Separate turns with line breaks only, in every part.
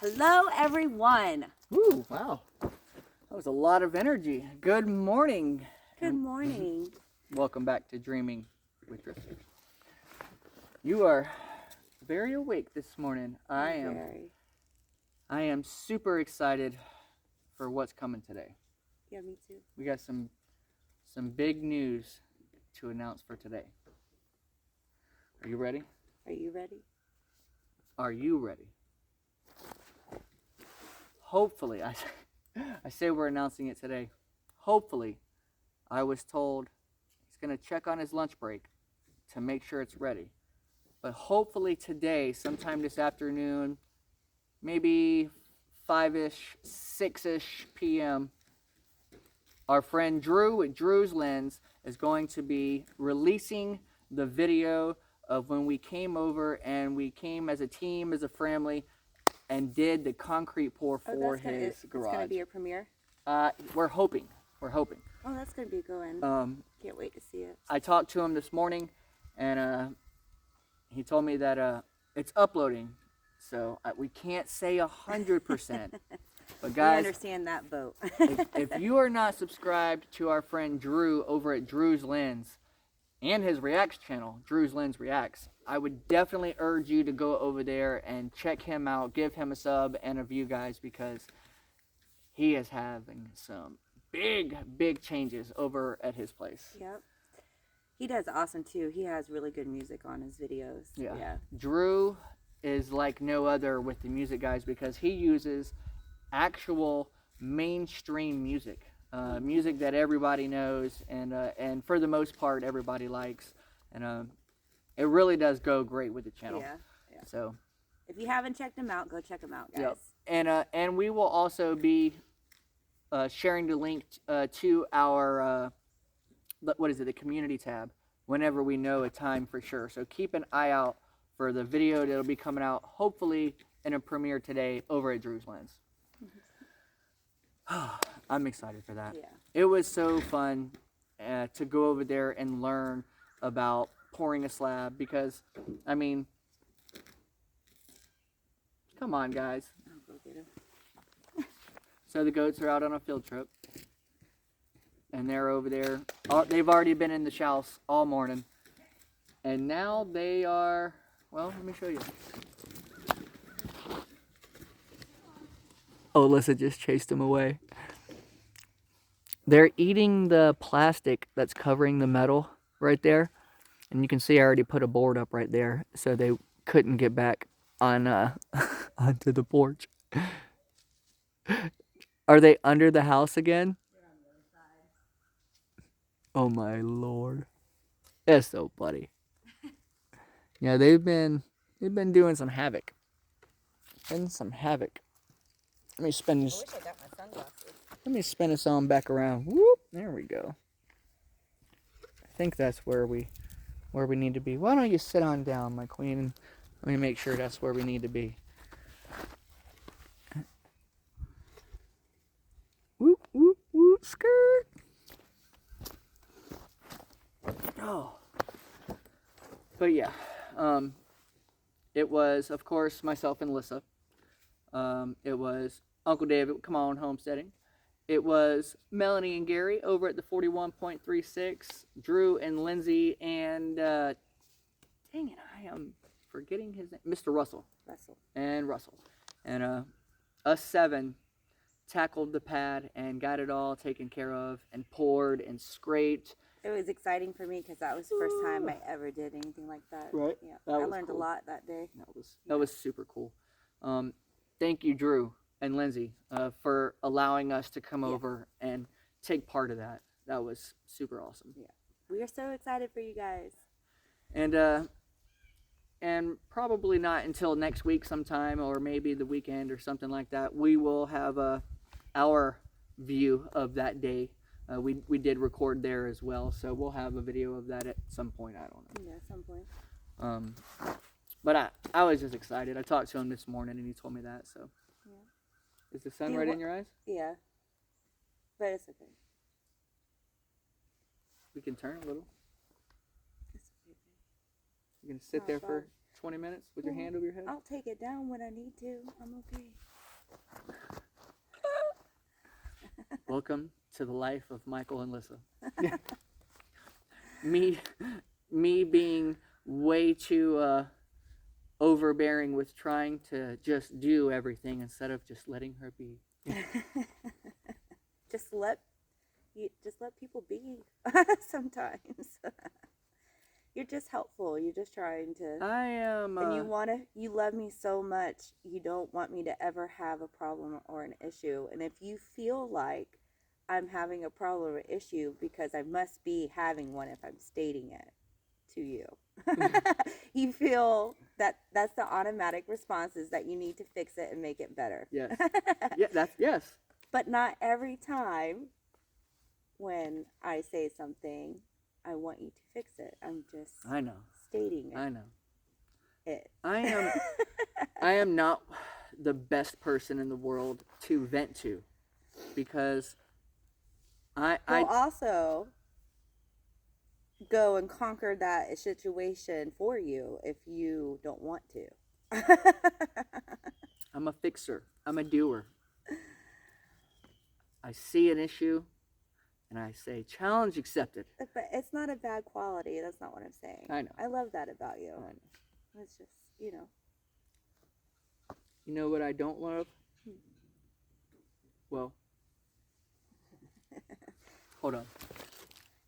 Hello, everyone.
Woo, wow. That was a lot of energy. Good morning.
Good morning.
Welcome back to Dreaming with Drifters. You are very awake this morning. I am super excited for what's coming today.
Yeah, me too.
We got some big news to announce for today. Are you ready?
Are you ready?
Are you ready? Hopefully, I say we're announcing it today. Hopefully, I was told he's going to check on his lunch break to make sure it's ready. But hopefully today, sometime this afternoon, maybe 5-ish, 6-ish p.m., our friend Drew with Drew's Lens is going to be releasing the video of when we came over and we came as a team, as a family, and did the concrete pour for his garage.
It's going to be your premiere?
We're hoping.
Oh, that's going to be a good one. Can't wait to see it.
I talked to him this morning, and he told me that it's uploading, so we can't say 100%. But guys,
we understand that boat.
if you are not subscribed to our friend Drew over at Drew's Lens and his Reacts channel, Drew's Lens Reacts, I would definitely urge you to go over there and check him out, give him a sub and a view, guys, because he is having some big changes over at his place.
Yep. He does awesome too. He has really good music on his videos.
Yeah. Drew is like no other with the music, guys, because he uses actual mainstream music. Music that everybody knows and for the most part everybody likes, and it really does go great with the channel.
Yeah.
So
if you haven't checked him out, go check him out, guys.
Yep. And we will also be sharing the link to our the community tab whenever we know a time for sure. So keep an eye out for the video that'll be coming out hopefully in a premiere today over at Drew's Lens. I'm excited for that.
Yeah.
It was so fun to go over there and learn about pouring a slab because, I mean, come on, guys.
I'll go get him.
So the goats are out on a field trip, and they're over there. They've already been in the house all morning, and now they are, well, let me show you. Oh, Alyssa just chased them away. They're eating the plastic that's covering the metal right there. And you can see I already put a board up right there so they couldn't get back on onto the porch. Are they under the house again?
They're on the other side.
Oh my Lord. That's so funny. Yeah, they've been doing some havoc. Let me spin this.
I wish I got my sunglasses.
Let me spin this on back around. Whoop! There we go. I think that's where we need to be. Why don't you sit on down, my queen, and let me make sure that's where we need to be. Whoop whoop whoop skirt. Oh. But yeah, it was of course myself and Lyssa. It was Uncle David, come on, homesteading. It was Melanie and Gary over at the 41.36, Drew and Lindsay, and dang it, I am forgetting his name, Mr. Russell. And us 7 tackled the pad and got it all taken care of and poured and scraped.
It was exciting for me because that was the first time I ever did anything like that.
Right.
Yeah.
I
learned a lot that day.
That was super cool. Thank you, Drew and Lindsay, for allowing us to come over and take part of that. That was super awesome.
Yeah. We are so excited for you guys.
And probably not until next week sometime, or maybe the weekend or something like that, we will have our view of that day. We did record there as well, so we'll have a video of that at some point. I don't know.
Yeah, at some point.
But I was just excited. I talked to him this morning, and he told me that. So,
yeah.
Is the sun right in your eyes?
Yeah, but it's okay.
We can turn a little.
It's okay.
You can sit there for. 20 minutes with your hand over your head?
I'll take it down when I need to. I'm okay.
Welcome to the life of Michael and Lyssa. me being way too overbearing with trying to just do everything instead of just letting her be.
Just let people be sometimes. You're just helpful. You're just trying to.
I am.
And you love me so much. You don't want me to ever have a problem or an issue. And if you feel like I'm having a problem or issue, because I must be having one if I'm stating it to you. You feel that's the automatic response, is that you need to fix it and make it better.
Yes. Yeah, yes.
But not every time when I say something, I want you to fix it. I'm just stating it.
I know.
It.
I am not the best person in the world to vent to, because I
also go and conquer that situation for you if you don't want to.
I'm a fixer. I'm a doer. I see an issue and I say, challenge accepted.
But it's not a bad quality. That's not what I'm saying.
I know.
I love that about you.
I know.
It's just, you know.
You know what I don't love? Well, hold on.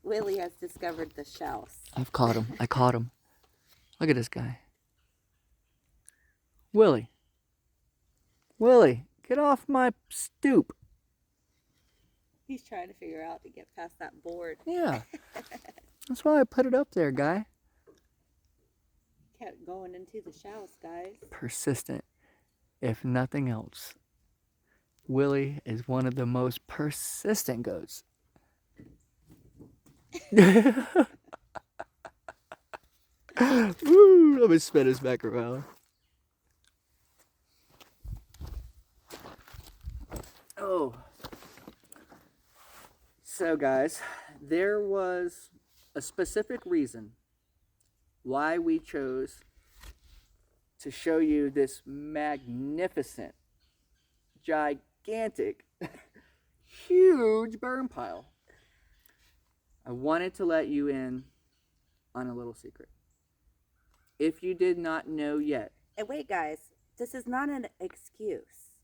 Willie has discovered the shells.
I've caught him. I caught him. Look at this guy. Willie, get off my stoop.
He's trying to figure out to get past that board.
Yeah. That's why I put it up there, guy.
Kept going into the shells, guys.
Persistent. If nothing else, Willie is one of the most persistent goats. Woo, let me spin us back around. Oh. So guys, there was a specific reason why we chose to show you this magnificent, gigantic, huge burn pile. I wanted to let you in on a little secret. If you did not know yet.
And wait, guys, this is not an excuse.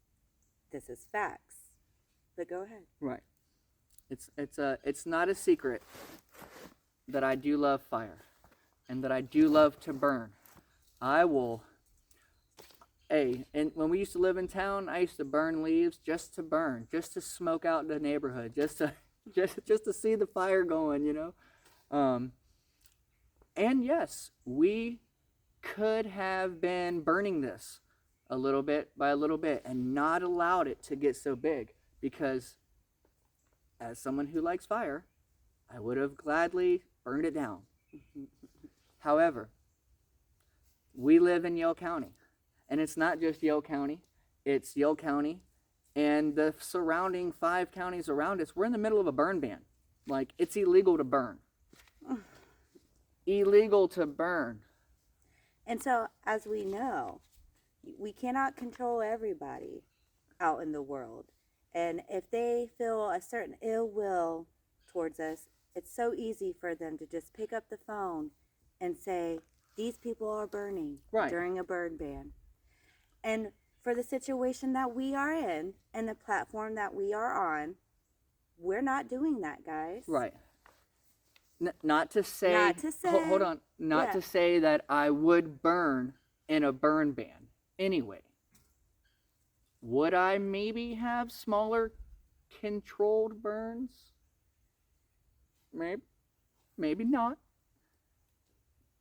This is facts. But go ahead.
Right. It's not a secret that I do love fire and that I do love to burn. And when we used to live in town, I used to burn leaves just to burn, just to smoke out the neighborhood, just to see the fire going, you know. And yes, we could have been burning this a little bit by a little bit and not allowed it to get so big, because as someone who likes fire, I would have gladly burned it down. However, we live in Yale County, and it's not just Yale County, it's Yale County and the surrounding 5 counties around us. We're in the middle of a burn ban. Like, it's illegal to burn. Illegal to burn.
And so, as we know, we cannot control everybody out in the world. And if they feel a certain ill will towards us, it's so easy for them to just pick up the phone and say, these people are burning during a burn ban. And for the situation that we are in and the platform that we are on, we're not doing that, guys.
Right. Not to say. Hold on. Not to say that I would burn in a burn ban anyway. Would I maybe have smaller controlled burns? Maybe not.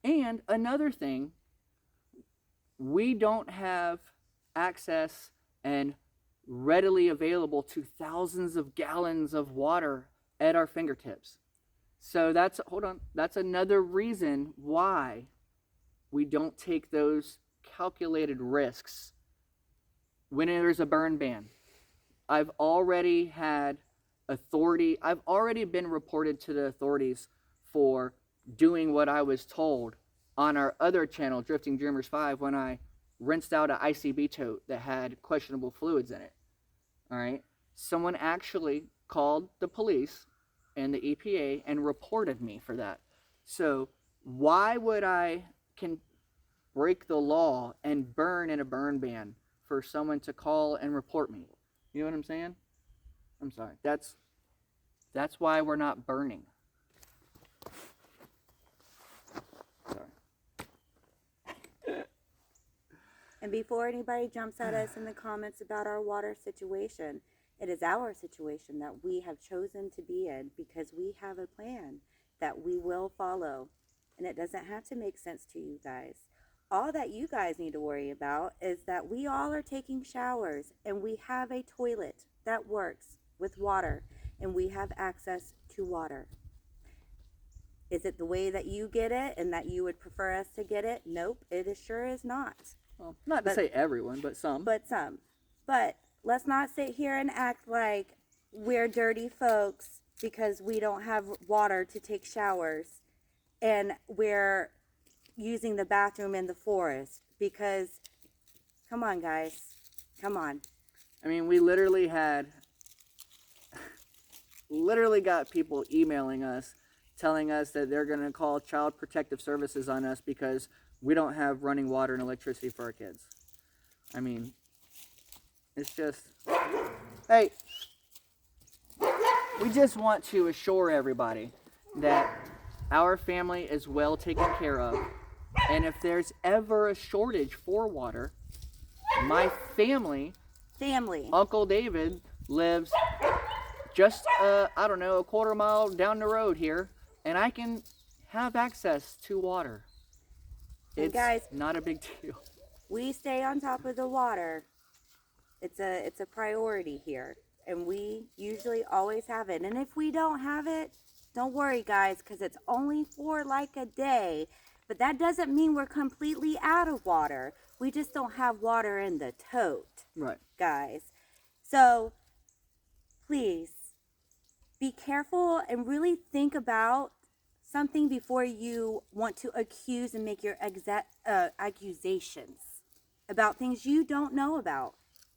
And another thing, we don't have access and readily available to thousands of gallons of water at our fingertips. So that's another reason why we don't take those calculated risks when there's a burn ban. I've already been reported to the authorities for doing what I was told on our other channel, Drifting Dreamers 5, when I rinsed out an ICB tote that had questionable fluids in it. All right? Someone actually called the police and the EPA and reported me for that. So why would I break the law and burn in a burn ban for someone to call and report me? You know what I'm saying? I'm sorry. That's why we're not burning. Sorry.
And before anybody jumps at us in the comments about our water situation, it is our situation that we have chosen to be in because we have a plan that we will follow. And it doesn't have to make sense to you guys. All that you guys need to worry about is that we all are taking showers and we have a toilet that works with water and we have access to water. Is it the way that you get it and that you would prefer us to get it? Nope, it sure is not.
Well, not to say everyone, but some.
But some. But let's not sit here and act like we're dirty folks because we don't have water to take showers and we're using the bathroom in the forest because, come on guys, come on.
I mean, we literally got people emailing us telling us that they're going to call Child Protective Services on us because we don't have running water and electricity for our kids. I mean, it's just, hey, we just want to assure everybody that our family is well taken care of. And if there's ever a shortage for water, my family, Uncle David, lives just, I don't know, a quarter mile down the road here, and I can have access to water. It's guys, not a big deal.
We stay on top of the water. It's a priority here, and we usually always have it. And if we don't have it, don't worry, guys, because it's only for like a day. But that doesn't mean we're completely out of water. We just don't have water in the tote,
right,
guys. So please be careful and really think about something before you want to accuse and make your accusations about things you don't know about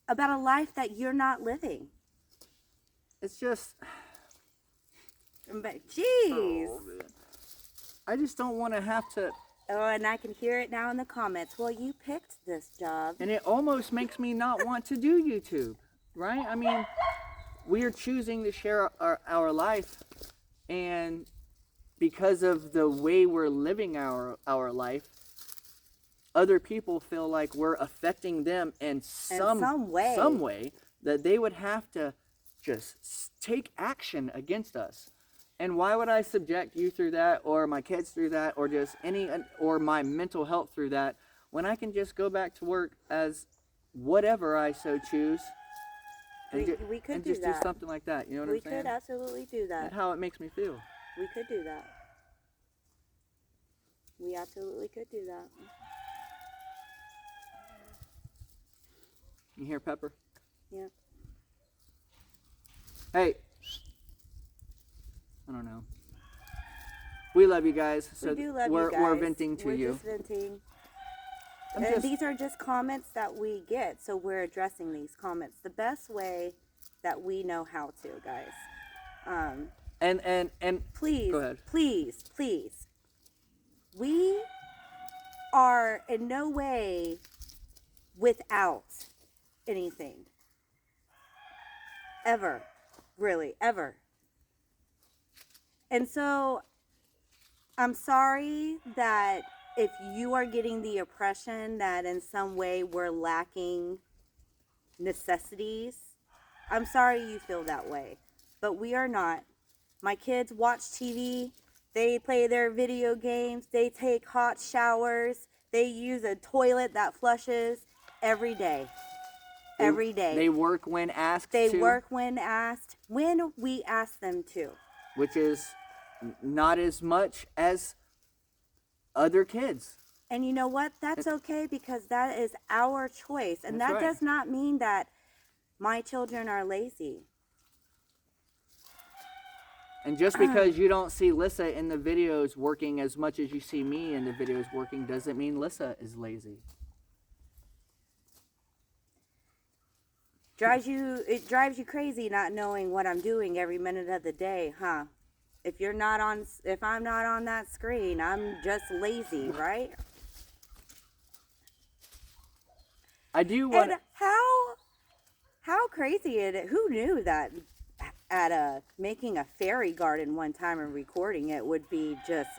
a life that you're not living.
It's just,
but jeez.
Oh, I just don't want to have to.
Oh, and I can hear it now in the comments. Well, you picked this job.
And it almost makes me not want to do YouTube, right? I mean, we are choosing to share our life, and because of the way we're living our life, other people feel like we're affecting them in some way that they would have to just take action against us. And why would I subject you through that, or my kids through that, or just or my mental health through that, when I can just go back to work as whatever I so choose, and
we could
just do something like that. You know what I'm saying?
We could absolutely do that.
That's how it makes me feel.
We could do that. We absolutely could do that.
You hear Pepper?
Yeah.
Hey. I don't know. We love you guys. So
we do love you guys.
We're venting to you.
We're just venting. And these are just comments that we get, so we're addressing these comments the best way that we know how to, guys.
And
please,
go ahead.
Please. We are in no way without anything. Ever. Really, ever. And so I'm sorry that if you are getting the impression that in some way we're lacking necessities, I'm sorry you feel that way. But we are not. My kids watch TV. They play their video games. They take hot showers. They use a toilet that flushes every day. Every day.
They work when asked
They work when asked. When we ask them to.
Which is not as much as other kids.
And you know what? That's okay because that is our choice. And that does not mean that my children are lazy.
And just because you don't see Lyssa in the videos working as much as you see me in the videos working doesn't mean Lyssa is lazy.
It drives you crazy not knowing what I'm doing every minute of the day, huh? If I'm not on that screen, I'm just lazy, right?
I do want.
And how crazy it is. Who knew that at making a fairy garden one time and recording it would be just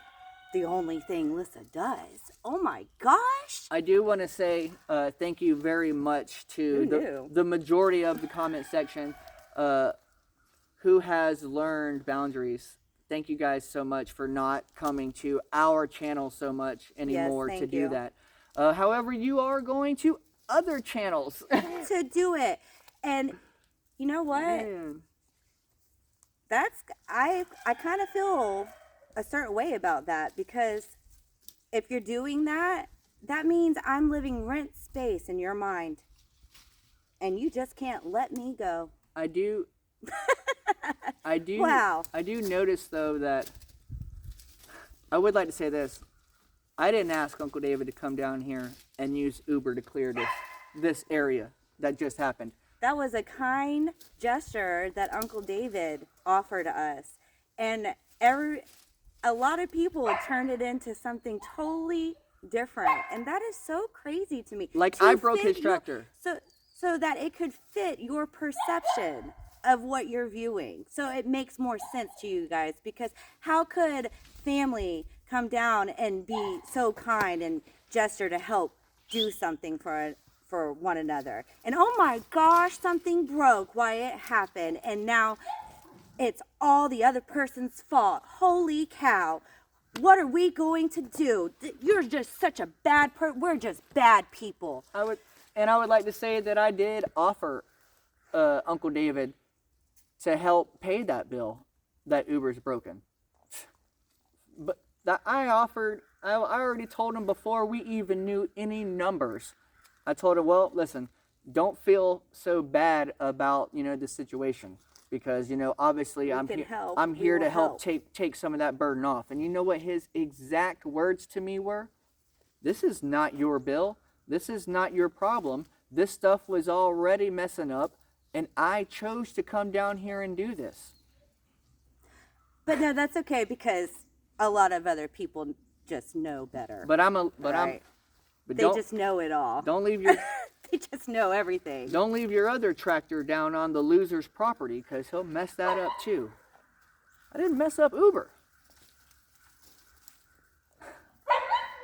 the only thing Lyssa does? Oh my gosh!
I do want to say thank you very much to the majority of the comment section who has learned boundaries. Thank you guys so much for not coming to our channel so much anymore to do that. However, you are going to other channels
to do it. And you know what?
Man.
I kind of feel a certain way about that, because if you're doing that, that means I'm living rent space in your mind. And you just can't let me go.
I do.
Wow.
I do notice though that I would like to say this. I didn't ask Uncle David to come down here and use Uber to clear this area that just happened.
That was a kind gesture that Uncle David offered us. And a lot of people have turned it into something totally different. And that is so crazy to me.
Like, I broke his tractor.
So that it could fit your perception of what you're viewing. So it makes more sense to you guys, because how could family come down and be so kind and gesture to help do something for one another? And oh my gosh, something broke while it happened, and now it's all the other person's fault. Holy cow. What are we going to do? You're just such a bad we're just bad people.
I would like to say that I did offer Uncle David to help pay that bill that Uber's broken. But that I already told him before we even knew any numbers. I told him, well, listen, don't feel so bad about, the situation, because, obviously I'm here to help take some of that burden off. And you know what his exact words to me were? This is not your bill. This is not your problem. This stuff was already messing up, and I chose to come down here and do this.
But no, that's okay, because a lot of other people just know better. They just know it all.
Don't leave your
They just know everything.
Don't leave your other tractor down on the loser's property, because he'll mess that up too. I didn't mess up Uber.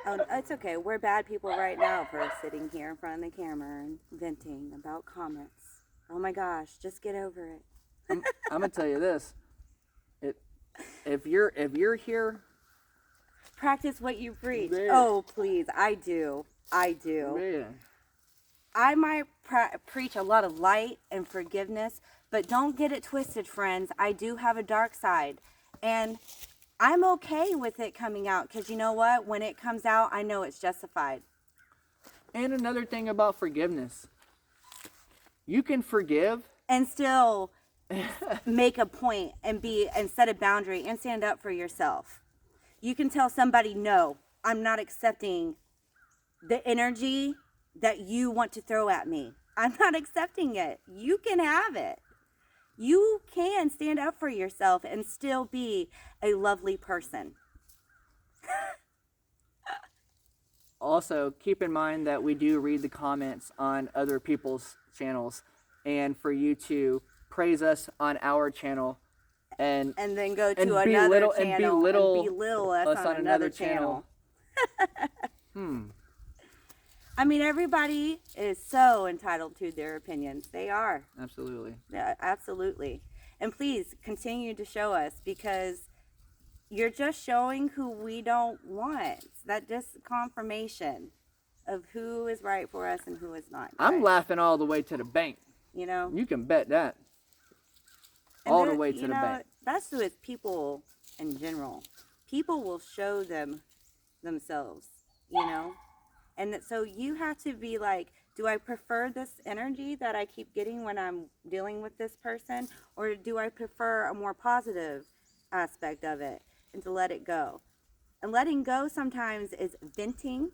Oh, it's okay. We're bad people right now for sitting here in front of the camera and venting about comments. Oh my gosh, just get over it.
I'm gonna tell you this. If you're here,
practice what you preach.
Man.
Oh, please, I do.
Man.
I might preach a lot of light and forgiveness, but don't get it twisted, friends. I do have a dark side, and I'm okay with it coming out, because you know what? When it comes out, I know it's justified.
And another thing about forgiveness. You can forgive
and still make a point and set a boundary and stand up for yourself. You can tell somebody, no, I'm not accepting the energy that you want to throw at me. I'm not accepting it. You can have it. You can stand up for yourself and still be a lovely person.
Also, keep in mind that we do read the comments on other people's channels, and for you to praise us on our channel and
then go to another channel and belittle us on another channel. I mean, everybody is so entitled to their opinions. They are.
Absolutely.
Yeah, absolutely. And please continue to show us, because you're just showing who we don't want. That just confirmation of who is right for us and who is not.
I'm laughing all the way to the bank. You can bet that. All the way to the bank.
That's with people in general. People will show themselves, And so you have to be like, do I prefer this energy that I keep getting when I'm dealing with this person? Or do I prefer a more positive aspect of it and to let it go. And letting go sometimes is venting,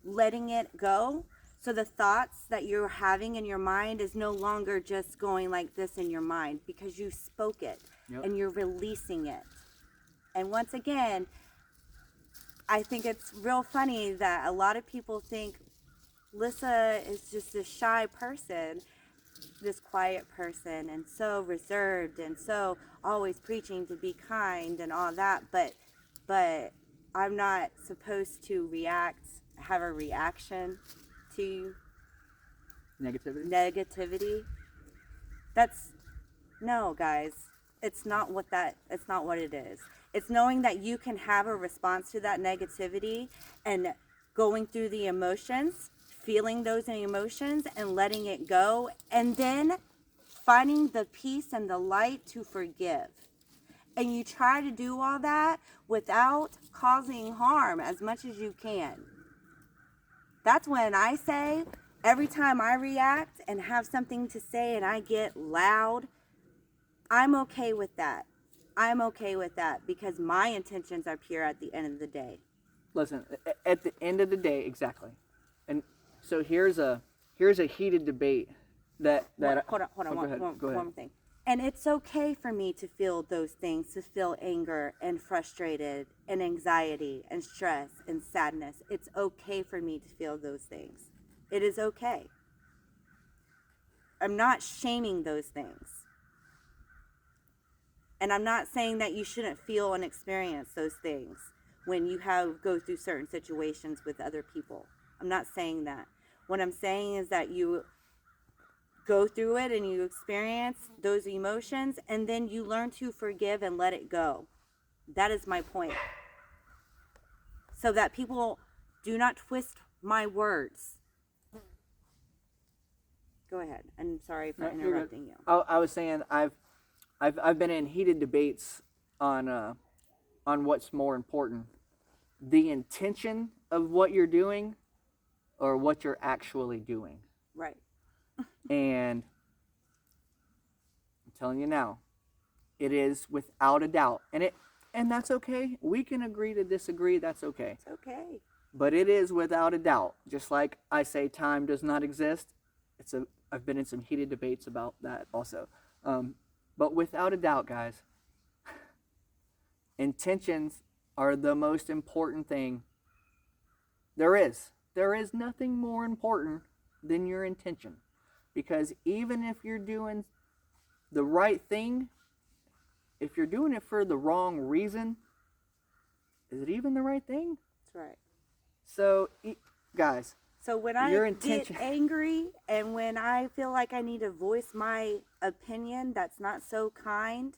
letting it go. So the thoughts that you're having in your mind is no longer just going like this in your mind because you spoke it.
Yep.
And you're releasing it. And once again, I think it's real funny that a lot of people think Lyssa is just a shy person, this quiet person, and so reserved and so always preaching to be kind and all that, but I'm not supposed to have a reaction to negativity. No, guys. It's not what it is. It's knowing that you can have a response to that negativity and going through the emotions, feeling those emotions and letting it go, and then finding the peace and the light to forgive. And you try to do all that without causing harm as much as you can. That's when I say, every time I react and have something to say and I get loud, I'm okay with that. I'm okay with that because my intentions are pure at the end of the day.
Listen, at the end of the day, exactly. And so here's a heated debate that
Hold on.
Go ahead.
One thing. And it's okay for me to feel those things, to feel anger and frustrated and anxiety and stress and sadness. It's okay for me to feel those things. It is okay. I'm not shaming those things. And I'm not saying that you shouldn't feel and experience those things when you go through certain situations with other people. I'm not saying that. What I'm saying is that you go through it and you experience those emotions and then you learn to forgive and let it go. That is my point. So that people do not twist my words. Go ahead. I'm sorry for interrupting you.
I was saying I've been in heated debates on what's more important, the intention of what you're doing or what you're actually doing.
Right.
And I'm telling you now, it is without a doubt. And that's okay. We can agree to disagree. That's okay.
It's okay.
But it is without a doubt. Just like I say time does not exist. I've been in some heated debates about that also. But without a doubt, guys, intentions are the most important thing there is. There is nothing more important than your intention. Because even if you're doing the right thing, if you're doing it for the wrong reason, is it even the right thing?
That's right.
So, guys,
so when I get angry and when I feel like I need to voice my opinion that's not so kind,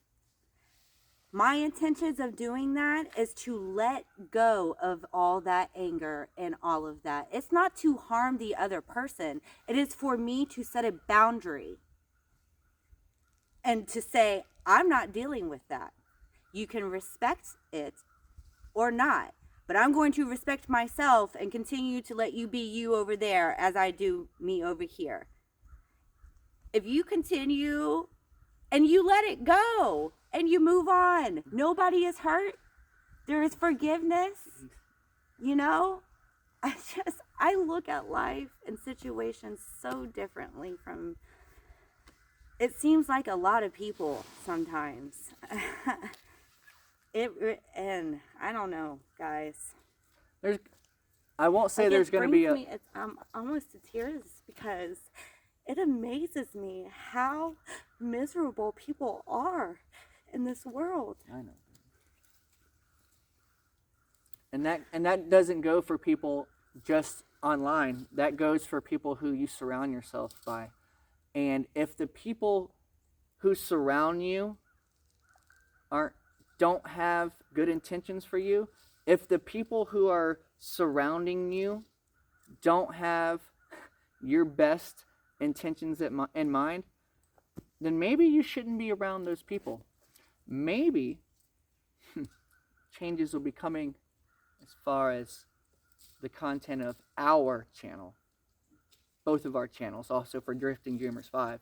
my intentions of doing that is to let go of all that anger and all of that. It's not to harm the other person. It is for me to set a boundary and to say, I'm not dealing with that. You can respect it or not. But I'm going to respect myself and continue to let you be you over there as I do me over here. If you continue and you let it go and you move on, nobody is hurt. There is forgiveness. You know, I look at life and situations so differently from, it seems like a lot of people sometimes. And I don't know, guys.
I won't say there's going to be
I'm almost to tears because it amazes me how miserable people are in this world.
I know. And that doesn't go for people just online. That goes for people who you surround yourself by. And if the people who surround you don't have good intentions for you, if the people who are surrounding you don't have your best intentions in mind, then maybe you shouldn't be around those people. Maybe changes will be coming as far as the content of our channel, both of our channels, also for Drifting Dreamers 5.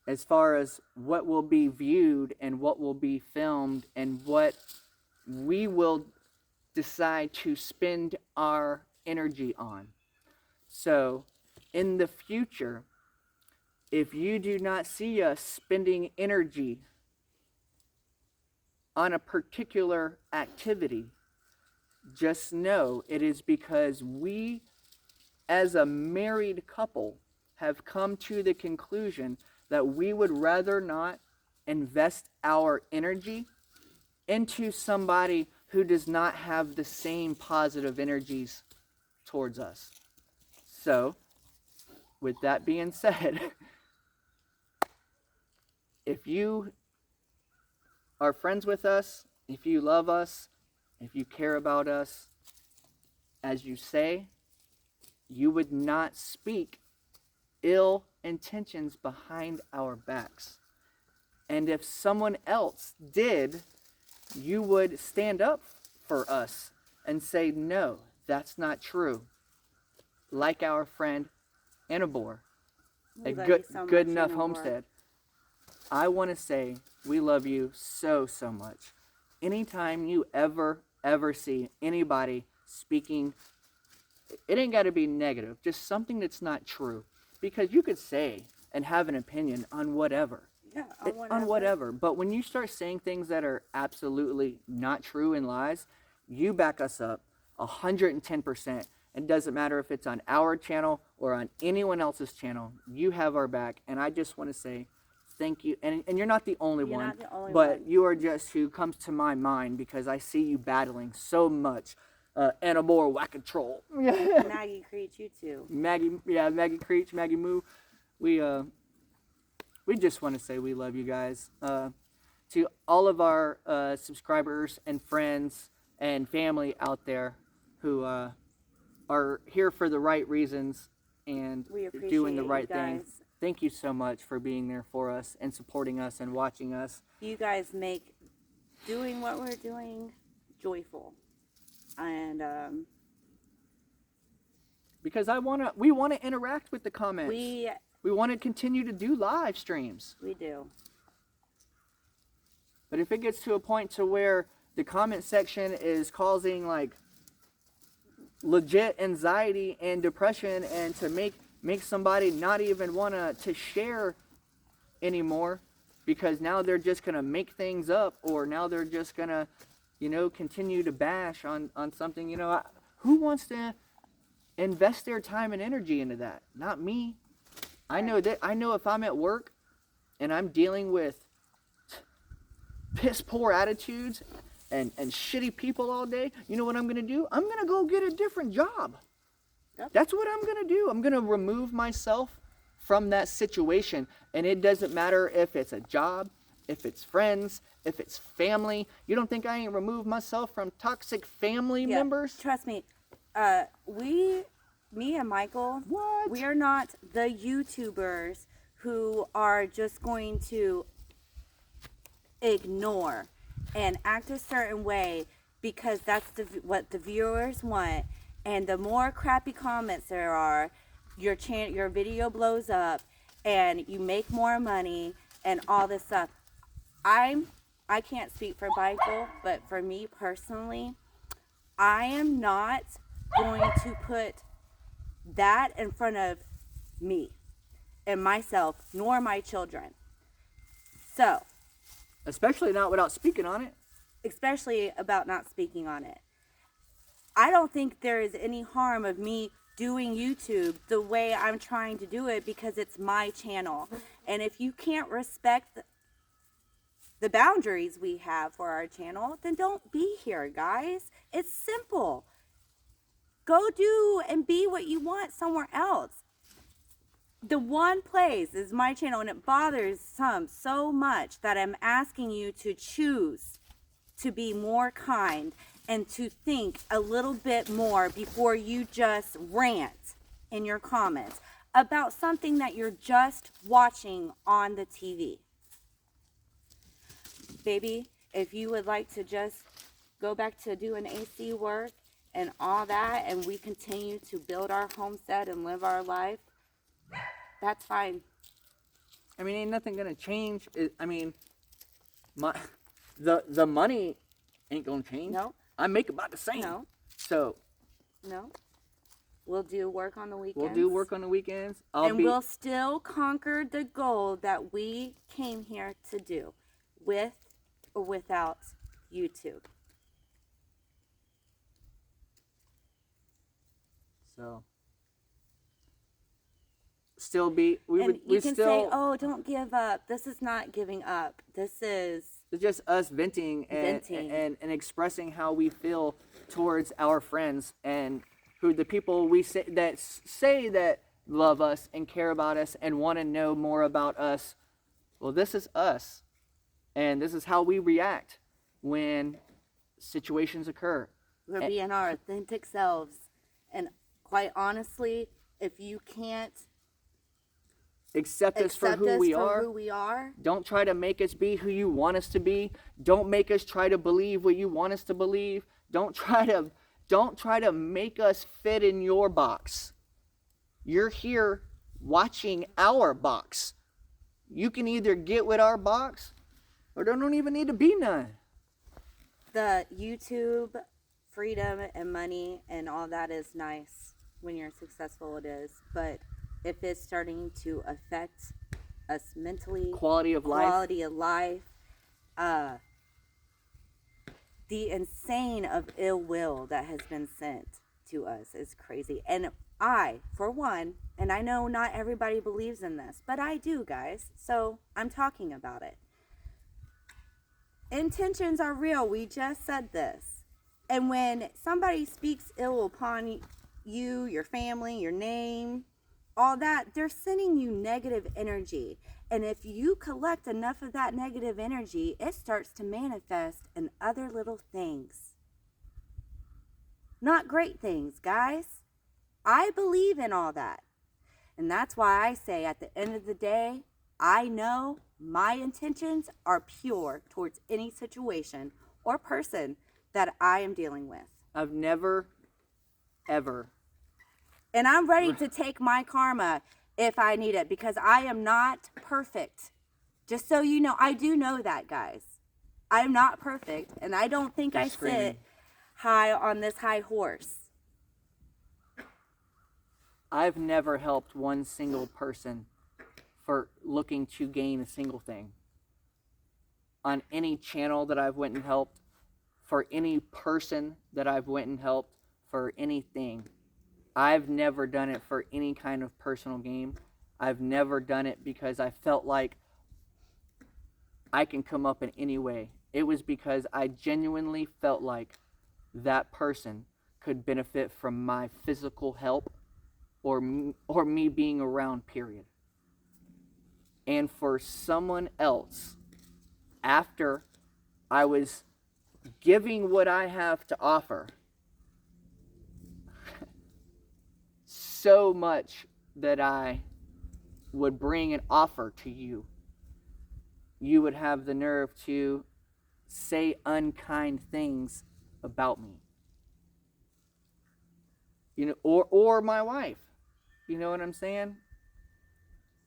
as far as what will be viewed and what will be filmed and what we will decide to spend our energy on. So, in the future, if you do not see us spending energy on a particular activity, just know it is because we, as a married couple, have come to the conclusion that we would rather not invest our energy into somebody who does not have the same positive energies towards us. So, with that being said, if you are friends with us, if you love us, if you care about us, as you say, you would not speak ill intentions behind our backs. And if someone else did, you would stand up for us and say, no, that's not true. Like our friend Annabore, a good enough homestead. I want to say we love you so, so much. Anytime you ever see anybody speaking, it ain't got to be negative, just something that's not true. Because you could say and have an opinion on whatever.
Yeah,
on whatever. But when you start saying things that are absolutely not true and lies, you back us up 110%. It doesn't matter if it's on our channel or on anyone else's channel. You have our back. And I just want to say thank you. And you're not the only one, but you are just who comes to my mind because I see you battling so much. Annabore Whack-a-Troll.
Maggie Creech, you too.
Maggie Creech, Maggie Moo. We just want to say we love you guys. To all of our subscribers and friends and family out there who are here for the right reasons and doing the right thing. Thank you so much for being there for us and supporting us and watching us.
You guys make doing what we're doing joyful. And
because we want to interact with the comments. We want to continue to do live streams.
We do.
But if it gets to a point to where the comment section is causing like legit anxiety and depression and to make somebody not even want to share anymore because now they're just going to make things up or now they're just going to continue to bash on something, who wants to invest their time and energy into that? Not me. I know if I'm at work and I'm dealing with piss poor attitudes and shitty people all day, you know what I'm going to do? I'm going to go get a different job. Yep. That's what I'm going to do. I'm going to remove myself from that situation. And it doesn't matter if it's a job, if it's friends, if it's family. You don't think I ain't removed myself from toxic family members?
Trust me. Me and Michael,
what?
We are not the YouTubers who are just going to ignore and act a certain way because that's what the viewers want. And the more crappy comments there are, your video blows up and you make more money and all this stuff. I can't speak for Michael, but for me personally, I am not going to put that in front of me and myself, nor my children. So,
especially not without speaking on it.
Especially about not speaking on it. I don't think there is any harm of me doing YouTube the way I'm trying to do it because it's my channel. And if you can't respect the boundaries we have for our channel, then don't be here, guys. It's simple. Go do and be what you want somewhere else. The one place is my channel, and it bothers some so much that I'm asking you to choose to be more kind and to think a little bit more before you just rant in your comments about something that you're just watching on the TV. Baby, if you would like to just go back to doing AC work and all that, and we continue to build our homestead and live our life, that's fine.
I mean, ain't nothing gonna change. I mean, the money ain't gonna change.
No.
I make about the same.
No.
So.
No. We'll do work on the weekends.
We'll do work on the weekends.
We'll still conquer the goal that we came here to do, with or without YouTube.
So. Still be.
You can say, "Oh, don't give up." This is not giving up. This is.
It's just us venting and expressing how we feel towards our friends and who the people we say that love us and care about us and want to know more about us. Well, this is us, and this is how we react when situations occur.
We're being our authentic selves, and quite honestly, if you can't
accept us for who we are. Don't try to make us be who you want us to be. Don't make us try to believe what you want us to believe. Don't try to make us fit in your box. You're here watching our box. You can either get with our box or there don't even need to be none.
The YouTube freedom and money and all that is nice. When you're successful, it is. But if it's starting to affect us mentally,
quality of life,
the insane of ill will that has been sent to us is crazy. And I, for one, and I know not everybody believes in this, but I do, guys. So I'm talking about it. Intentions are real. We just said this. And when somebody speaks ill upon you, your family, your name, all that, they're sending you negative energy. And if you collect enough of that negative energy, it starts to manifest in other little things. Not great things, guys. I believe in all that. And that's why I say at the end of the day, I know my intentions are pure towards any situation or person that I am dealing with.
I've never, ever.
And I'm ready to take my karma if I need it, because I am not perfect. Just so you know, I do know that, guys. I'm not perfect, and I don't think I sit high on this high horse.
I've never helped one single person for looking to gain a single thing. On any channel that I've went and helped, for any person that I've went and helped, for anything. I've never done it for any kind of personal gain. I've never done it because I felt like I can come up in any way. It was because I genuinely felt like that person could benefit from my physical help or me being around, period. And for someone else, after I was giving what I have to offer, so much that I would bring an offer to you, you would have the nerve to say unkind things about me. You know, or my wife. You know what I'm saying?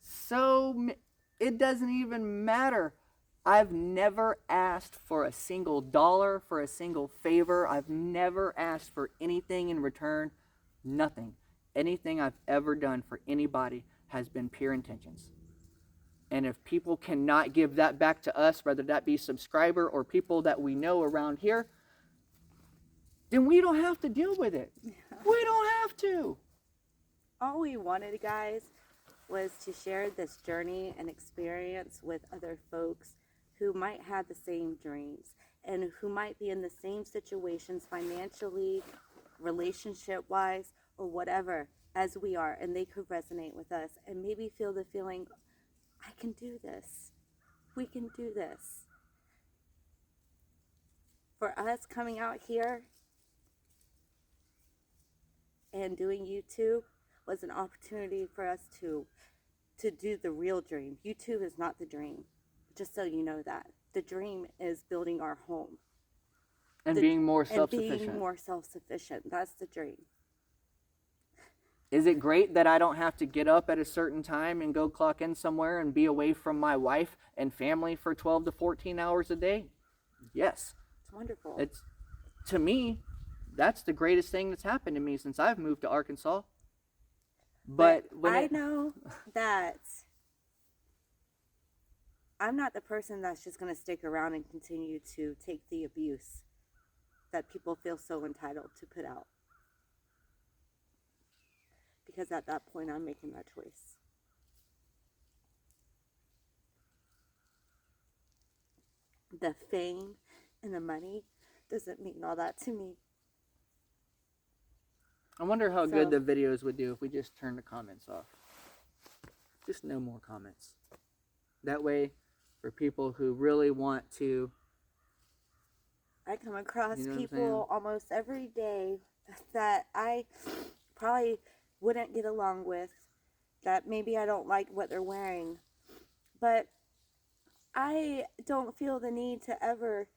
So it doesn't even matter. I've never asked for a single dollar, for a single favor. I've never asked for anything in return. Nothing. Anything I've ever done for anybody has been pure intentions. And if people cannot give that back to us, whether that be subscriber or people that we know around here, then we don't have to deal with it. Yeah. We don't have to.
All we wanted, guys, was to share this journey and experience with other folks who might have the same dreams and who might be in the same situations financially, relationship-wise, or whatever as we are, and they could resonate with us and maybe feel the feeling, I can do this. We can do this. For us coming out here and doing YouTube was an opportunity for us to do the real dream. YouTube is not the dream, just so you know that. The dream is building our home.
And being more self-sufficient.
And being more self-sufficient. That's the dream.
Is it great that I don't have to get up at a certain time and go clock in somewhere and be away from my wife and family for 12 to 14 hours a day? Yes.
It's wonderful.
It's, to me, that's the greatest thing that's happened to me since I've moved to Arkansas. But
I know that I'm not the person that's just going to stick around and continue to take the abuse that people feel so entitled to put out. Because at that point, I'm making that choice. The fame and the money doesn't mean all that to me.
I wonder how good the videos would do if we just turned the comments off. Just no more comments. That way, for people who really want to...
I come across
You know
people almost every day that I probably wouldn't get along with, that maybe I don't like what they're wearing, but I don't feel the need to ever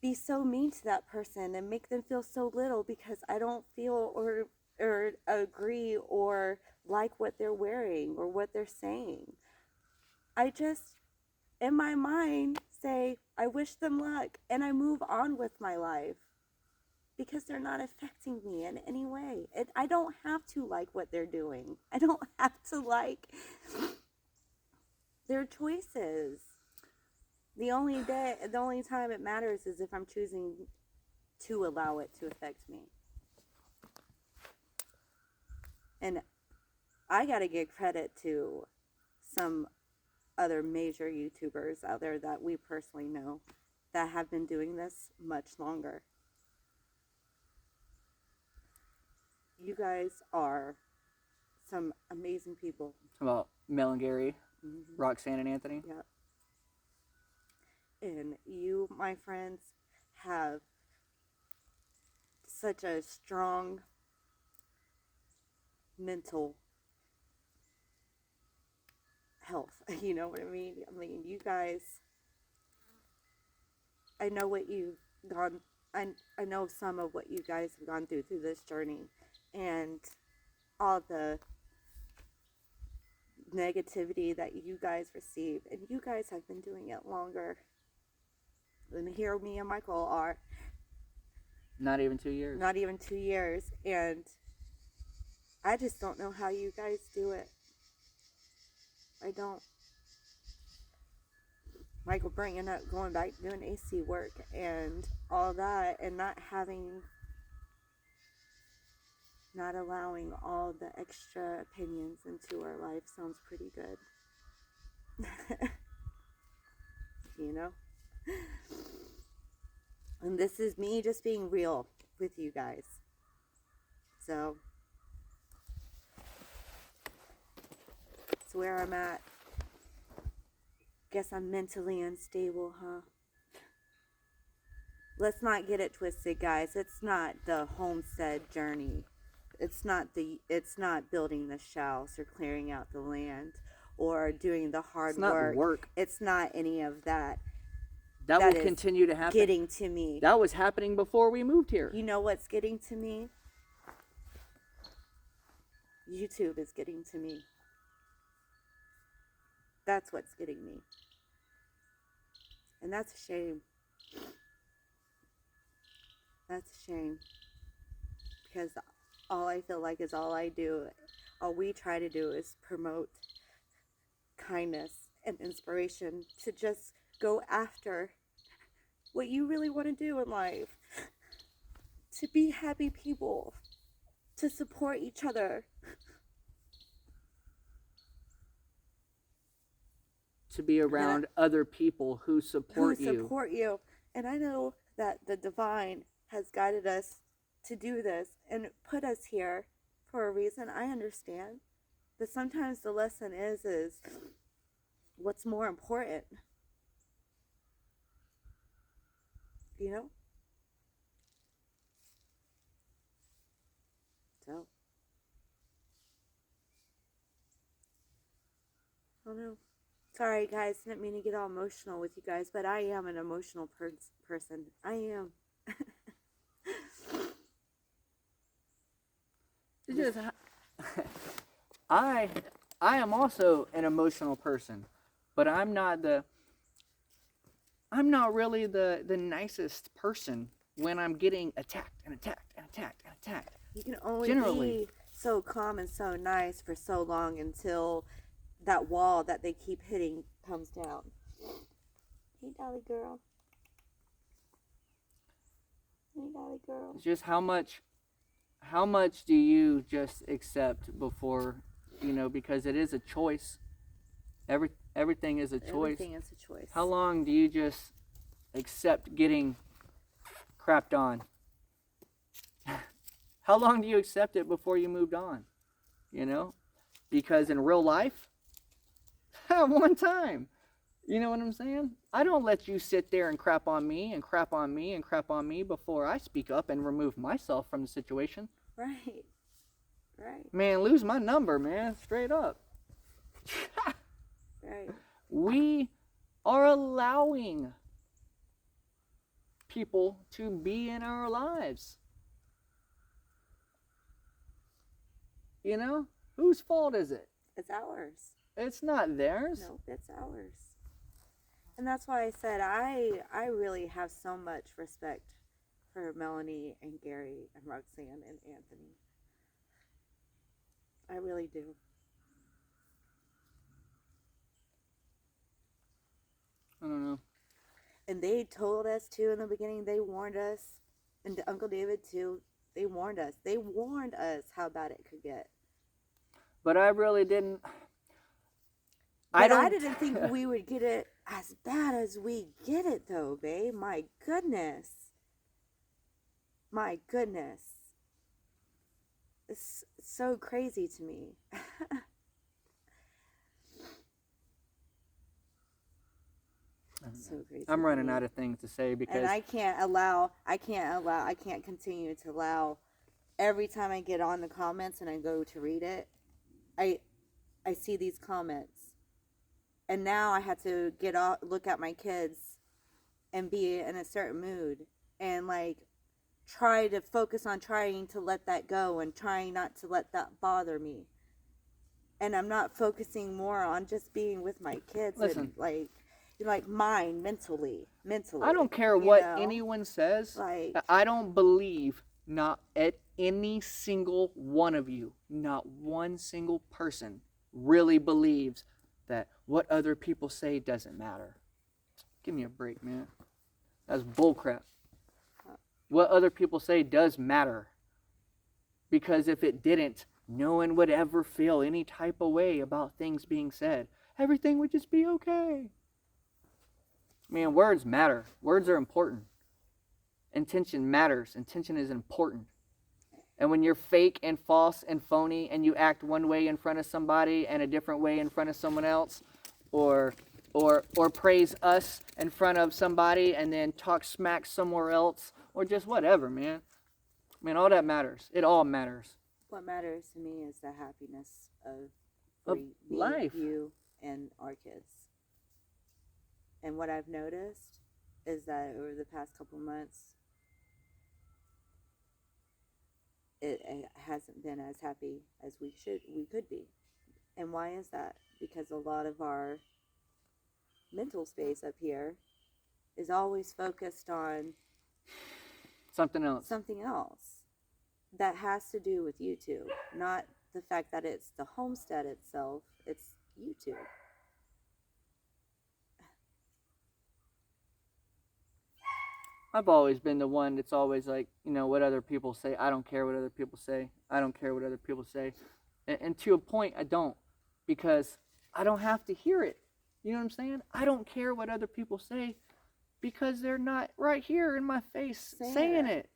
be so mean to that person and make them feel so little because I don't feel or agree or like what they're wearing or what they're saying. I just, in my mind, say, I wish them luck, and I move on with my life because they're not affecting me in any way. I don't have to like what they're doing. I don't have to like their choices. The only time it matters is if I'm choosing to allow it to affect me. And I gotta give credit to some other major YouTubers out there that we personally know that have been doing this much longer. You guys are some amazing people.
About Mel and Gary, Roxanne and Anthony.
Yeah. And you, my friends, have such a strong mental health. You know what I mean? I mean, you guys, I know what you've gone, I know some of what you guys have gone through this journey, and all the negativity that you guys receive, and you guys have been doing it longer than here me and Michael are.
Not even 2 years.
Not even 2 years, and I just don't know how you guys do it. I don't. Michael bringing up going back doing AC work and all that, and not allowing all the extra opinions into our life sounds pretty good. You know? And this is me just being real with you guys. So, it's where I'm at. Guess I'm mentally unstable, huh? Let's not get it twisted, guys. It's not the homestead journey. It's not building the house or clearing out the land or doing the hard work. It's not any of that.
That will continue to happen.
Getting to me.
That was happening before we moved here.
You know what's getting to me? YouTube is getting to me. That's what's getting me. And that's a shame. That's a shame. Because all I feel like is all we try to do is promote kindness and inspiration to just go after what you really want to do in life. To be happy people. To support each other.
To be around other people who support
you. And I know that the divine has guided us to do this and put us here for a reason. I understand. But sometimes the lesson is what's more important. You know? So. I don't know. Sorry, guys. Didn't mean to get all emotional with you guys, but I am an emotional person. I am.
I am also an emotional person, but I'm not really the nicest person when I'm getting attacked and attacked and attacked and attacked.
You can only
Generally.
be so calm and so nice for so long until that wall that they keep hitting comes down. Hey, Dolly girl. Hey, Dolly girl.
It's just how much do you just accept before, because it is a choice. Everything is a choice.
Everything is a choice.
How long do you just accept getting crapped on? How long do you accept it before you moved on? Because in real life, one time. You know what I'm saying? I don't let you sit there and crap on me and crap on me and crap on me before I speak up and remove myself from the situation.
Right.
Man, lose my number, man. Straight up.
Right.
We are allowing people to be in our lives. Whose fault is it?
It's ours.
It's not theirs.
Nope, it's ours. And that's why I said I really have so much respect for Melanie and Gary and Roxanne and Anthony. I really do.
I don't know.
And they told us too in the beginning, they warned us, and Uncle David too, they warned us. They warned us how bad it could get.
But I really didn't.
But I didn't think we would get it as bad as we get it, though, babe. My goodness. My goodness. It's so crazy to me. So crazy.
I'm running out of things to say because.
And I can't continue to allow, every time I get on the comments and I go to read it, I see these comments. And now I had to look at my kids and be in a certain mood and try to focus on trying to let that go and trying not to let that bother me. And I'm not focusing more on just being with my kids.
Listen.
And mine mentally.
I don't care what anyone says. I don't believe not at any single one of you, not one single person really believes that what other people say doesn't matter. Give me a break, man. That's bullcrap. What other people say does matter. Because if it didn't, no one would ever feel any type of way about things being said. Everything would just be okay. Man, words matter. Words are important. Intention matters. Intention is important. And when you're fake and false and phony and you act one way in front of somebody and a different way in front of someone else, or praise us in front of somebody and then talk smack somewhere else, or just whatever, man. Man, all that matters. It all matters.
What matters to me is the happiness of
life,
you, and our kids. And what I've noticed is that over the past couple months, it hasn't been as happy as we could be. And why is that? Because a lot of our mental space up here is always focused on
something else
that has to do with YouTube, not the fact that it's the homestead itself, it's YouTube.
I've always been the one that's always what other people say. I don't care what other people say. I don't care what other people say. And to a point, I don't. Because I don't have to hear it. You know what I'm saying? I don't care what other people say because they're not right here in my face saying it.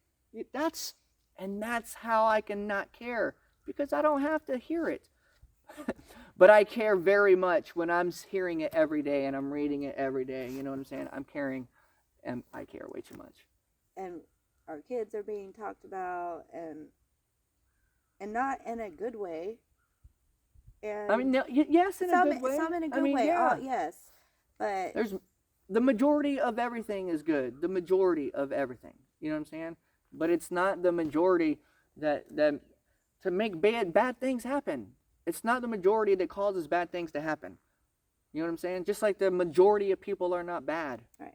That's how I can not care. Because I don't have to hear it. But I care very much when I'm hearing it every day and I'm reading it every day. You know what I'm saying? I'm caring. And I care way too much.
And our kids are being talked about and not in a good way. And
I mean, yes, in a good way.
Some in a good way.
Yeah.
Oh, yes. But
there's the majority of everything is good. The majority of everything. You know what I'm saying? But it's not the majority that to make bad things happen. It's not the majority that causes bad things to happen. You know what I'm saying? Just like the majority of people are not bad.
Right.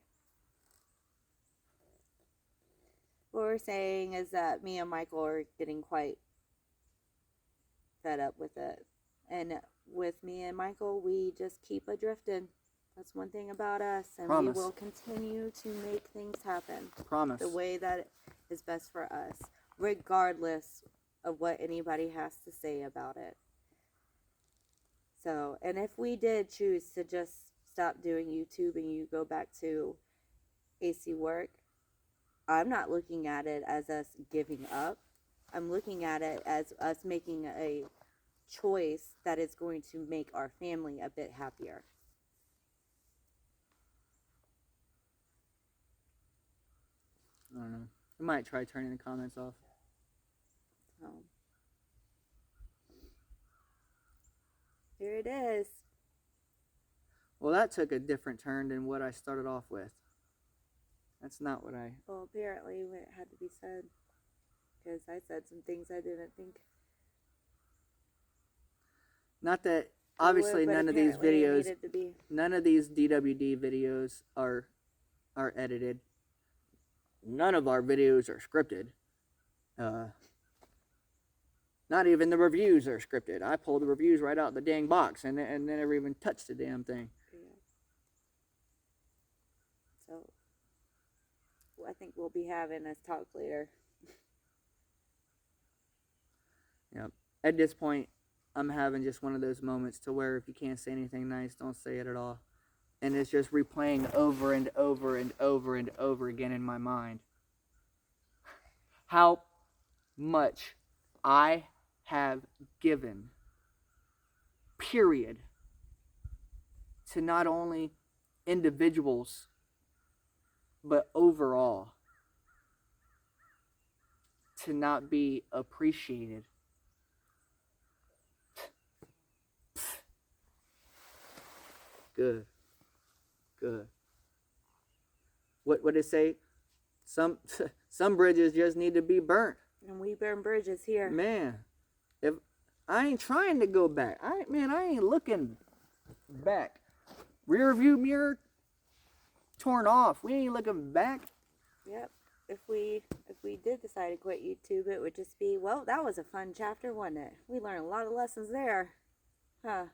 What we're saying is that me and Michael are getting quite fed up with it. And with me and Michael, we just keep adrifting. That's one thing about us. And
Promise.
we will continue to make things happen.
Promise.
The way that is best for us, regardless of what anybody has to say about it. So, and if we did choose to just stop doing YouTube and you go back to AC work, I'm not looking at it as us giving up. I'm looking at it as us making a choice that is going to make our family a bit happier.
I don't know. I might try turning the comments off.
So, here it is.
Well, that took a different turn than what I started off with. That's not what I...
Well, apparently it had to be said. Because I said some things I didn't think.
Not that... Obviously, none of these videos...
Needed to be.
None of these DWD videos are edited. None of our videos are scripted. Not even the reviews are scripted. I pulled the reviews right out the dang box and never even touched the damn thing.
Yeah. So, I think we'll be having this talk later.
Yep. At this point, I'm having just one of those moments to where if you can't say anything nice, don't say it at all. And it's just replaying over and over and over and over again in my mind how much I have given, period, to not only individuals, but overall, to not be appreciated. Good. Good. What did it say? Some bridges just need to be burnt.
And we burn bridges here.
Man, if I ain't trying to go back. I ain't looking back. Rear view mirror torn off. We ain't looking back.
Yep. If we did decide to quit YouTube, it would just be, well, that was a fun chapter, wasn't it? We learned a lot of lessons there. Huh.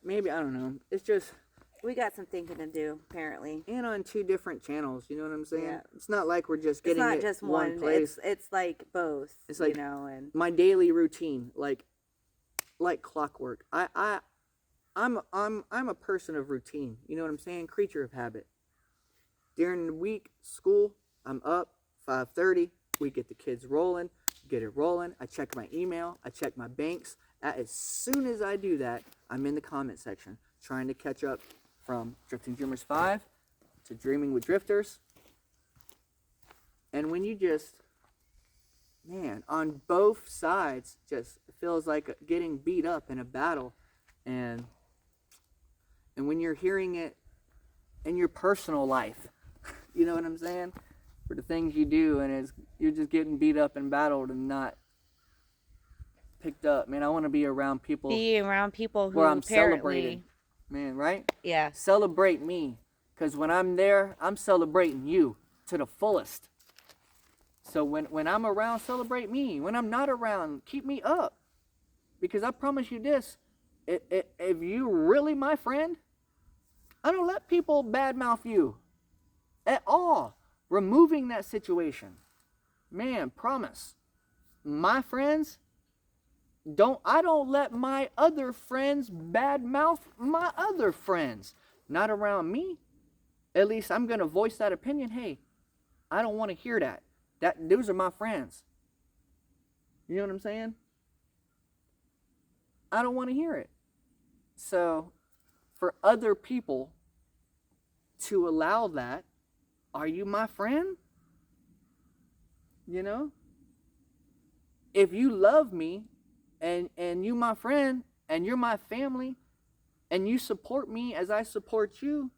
Maybe, I don't know. It's just...
We got some thinking to do, apparently.
And on 2 different channels, you know what I'm saying?
Yeah.
It's not like we're just getting
it's not
it
just
one place.
It's like both.
It's like,
you know, and
my daily routine, like clockwork. I'm a person of routine. You know what I'm saying? Creature of habit. During the week, school, I'm up 5:30. We get the kids rolling, get it rolling. I check my email. I check my banks. As soon as I do that, I'm in the comment section trying to catch up from Drifting Dreamers 5 to Dreaming with Drifters. And when you just, man, on both sides, just feels like getting beat up in a battle. And when you're hearing it in your personal life, you know what I'm saying? For the things you do, and you're just getting beat up and battled and not picked up. Man, I want to be around people.
who
where I'm
apparently
celebrated. Man, right?
Yeah.
Celebrate me. Because when I'm there, I'm celebrating you to the fullest. So when I'm around, celebrate me. When I'm not around, keep me up. Because I promise you this, if you really my friend, I don't let people badmouth you at all. Removing that situation. Man, promise. My friends, I don't let my other friends badmouth my other friends. Not around me. At least I'm going to voice that opinion. Hey, I don't want to hear that. Those are my friends. You know what I'm saying? I don't want to hear it. So, for other people to allow that, are you my friend? You know? If you love me, and you my friend, and you're my family, and you support me as I support you,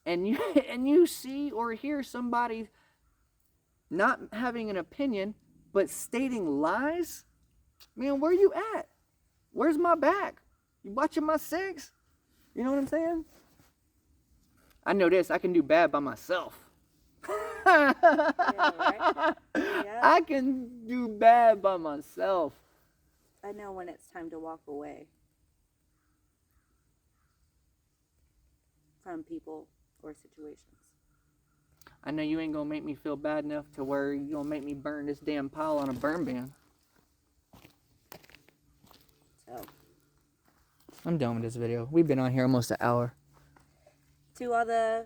and you see or hear somebody not having an opinion, but stating lies? Man, where you at? Where's my back? You watching my six? You know what I'm saying? I know this. I can do bad by myself.
Yeah, right? Yeah.
I can do bad by myself.
I know when it's time to walk away from people or situations.
I know you ain't gonna make me feel bad enough to where you gonna make me burn this damn pile on a burn ban.
So,
I'm done with this video. We've been on here almost an hour.
to all the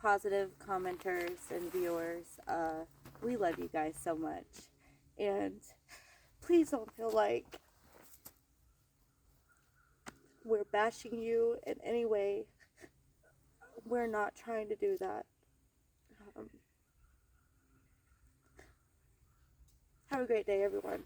positive commenters and viewers, we love you guys so much. And please don't feel like we're bashing you in any way. We're not trying to do that. Have a great day, everyone.